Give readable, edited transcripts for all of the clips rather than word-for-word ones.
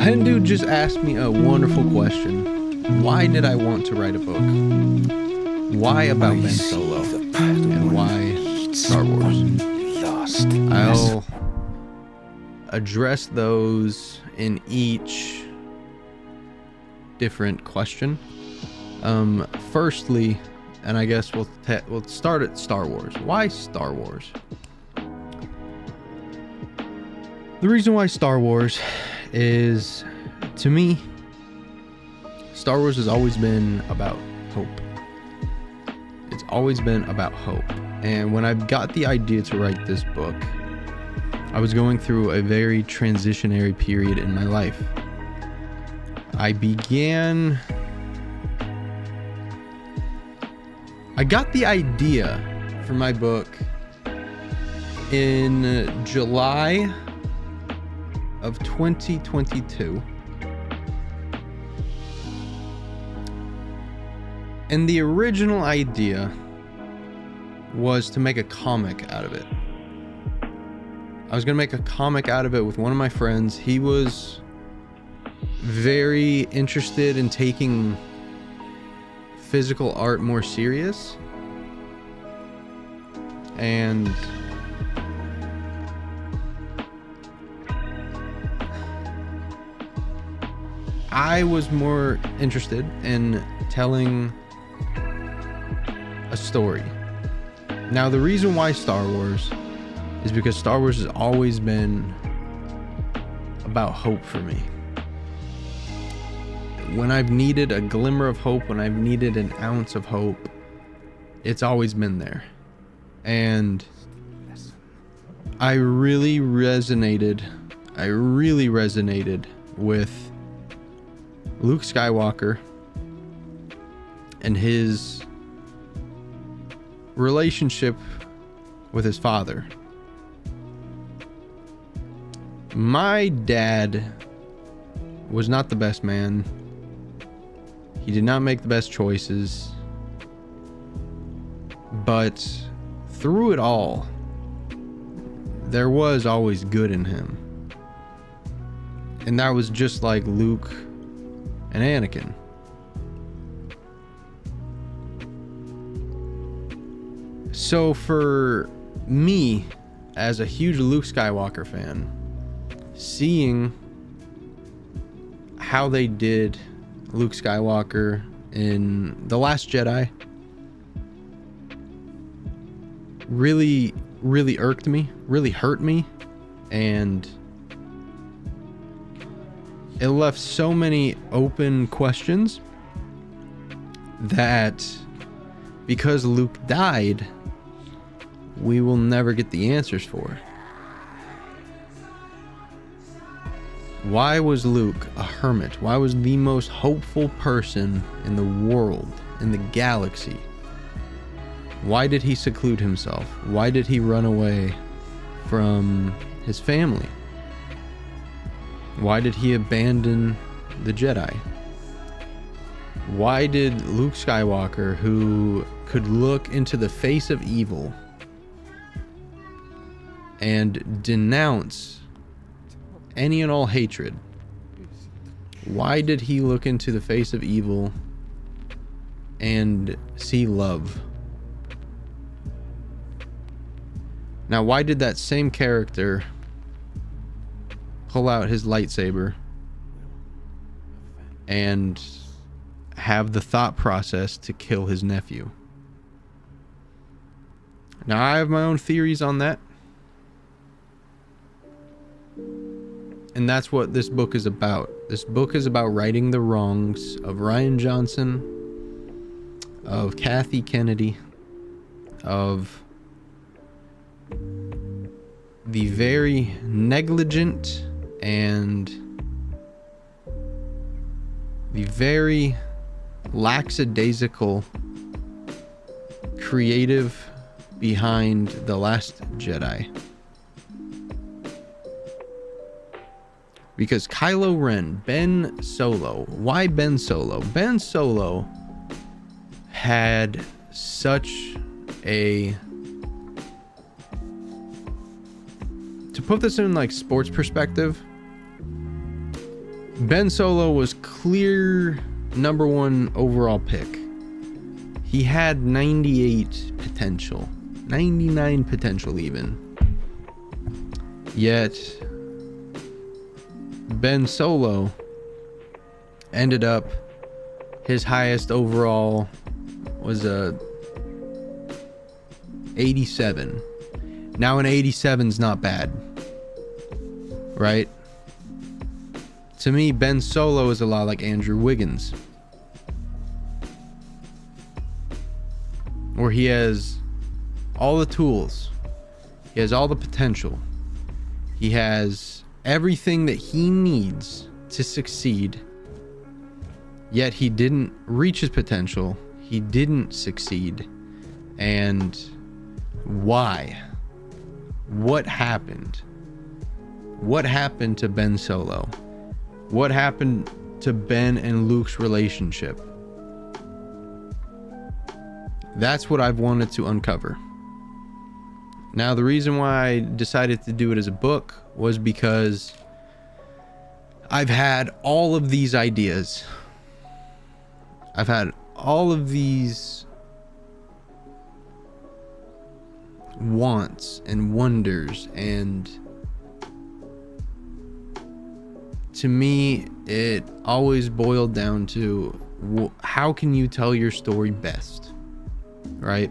And dude just asked me a wonderful question. Why did I want to write a book? Why about Ben Solo? And why Star Wars? I'll address those in each different question. Firstly, and I guess we'll start at Star Wars. Why Star Wars? The reason why Star Wars is, to me, Star Wars has always been about hope. It's always been about hope. And when I got the idea to write this book, I was going through a very transitionary period in my life. I got the idea for my book in July of 2022. And the original idea was to make a comic out of it. I was going to make a comic out of it with one of my friends. He was very interested in taking physical art more serious. And I was more interested in telling a story. Now, the reason why Star Wars is because Star Wars has always been about hope for me. When I've needed a glimmer of hope, when I've needed an ounce of hope, it's always been there. And I really resonated with Luke Skywalker and his relationship with his father. My dad was not the best man. He did not make the best choices. But through it all, there was always good in him. And that was just like Luke and Anakin. So for me, as a huge Luke Skywalker fan, seeing how they did Luke Skywalker in The Last Jedi really irked me, really hurt me, and it left so many open questions that because Luke died, we will never get the answers for. Why was Luke a hermit? Why was the most hopeful person in the world, in the galaxy? Why did he seclude himself? Why did he run away from his family? Why did he abandon the Jedi? Why did Luke Skywalker, who could look into the face of evil and denounce any and all hatred, why did he look into the face of evil and see love? Now, why did that same character pull out his lightsaber and have the thought process to kill his nephew? Now, I have my own theories on that. And that's what this book is about. This book is about righting the wrongs of Rian Johnson, of Kathy Kennedy, of the very negligent and the very lackadaisical creative behind The Last Jedi. Because Kylo Ren, Ben Solo, why Ben Solo? Ben Solo had such a... To put this in like sports perspective, Ben Solo was clear #1 overall pick. He had 98 potential, 99 potential even. Yet Ben Solo ended up, his highest overall was a 87. Now an 87's not bad, right? To me, Ben Solo is a lot like Andrew Wiggins, where he has all the tools, he has all the potential, he has everything that he needs to succeed, yet he didn't reach his potential, he didn't succeed. And why? What happened? What happened to Ben Solo? What happened to Ben and Luke's relationship? That's what I've wanted to uncover. Now, the reason why I decided to do it as a book was because I've had all of these ideas. I've had all of these wants and wonders, and to me, it always boiled down to how can you tell your story best, right?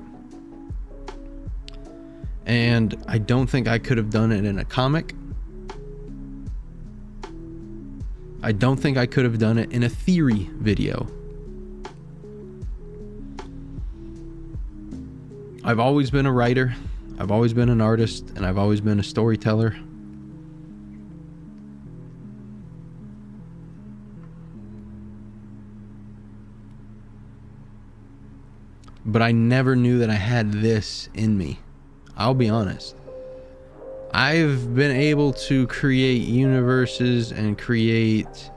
And I don't think I could have done it in a comic. I don't think I could have done it in a theory video. I've always been a writer, I've always been an artist, and I've always been a storyteller. But I never knew that I had this in me. I'll be honest. I've been able to create universes and create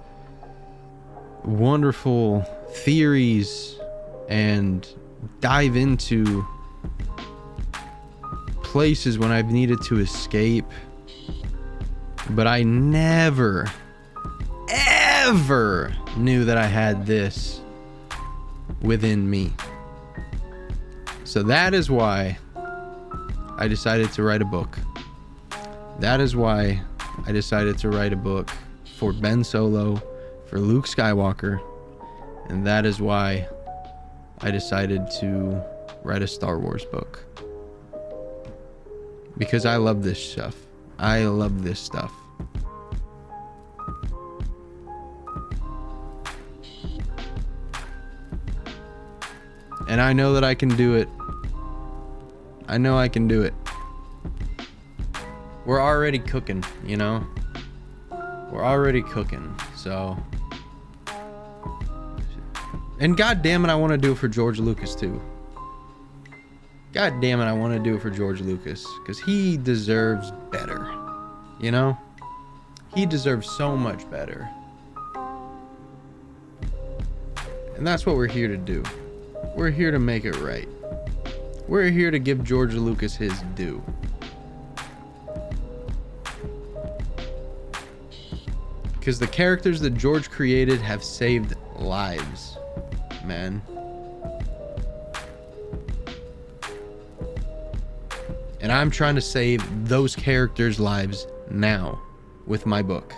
wonderful theories and dive into places when I've needed to escape. But I never, ever knew that I had this within me. So that is why I decided to write a book. That is why I decided to write a book for Ben Solo, for Luke Skywalker, and that is why I decided to write a Star Wars book. Because I love this stuff. I love this stuff. And I know that I can do it. I know I can do it. We're already cooking, you know? We're already cooking, so. And god damn it, I want to do it for George Lucas too. God damn it, I want to do it for George Lucas, because he deserves better, you know? He deserves so much better. And that's what we're here to do. We're here to make it right. We're here to give George Lucas his due. Because the characters that George created have saved lives, man. And I'm trying to save those characters' lives now with my book.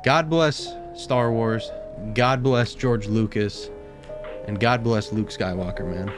God bless Star Wars. God bless George Lucas. And God bless Luke Skywalker, man.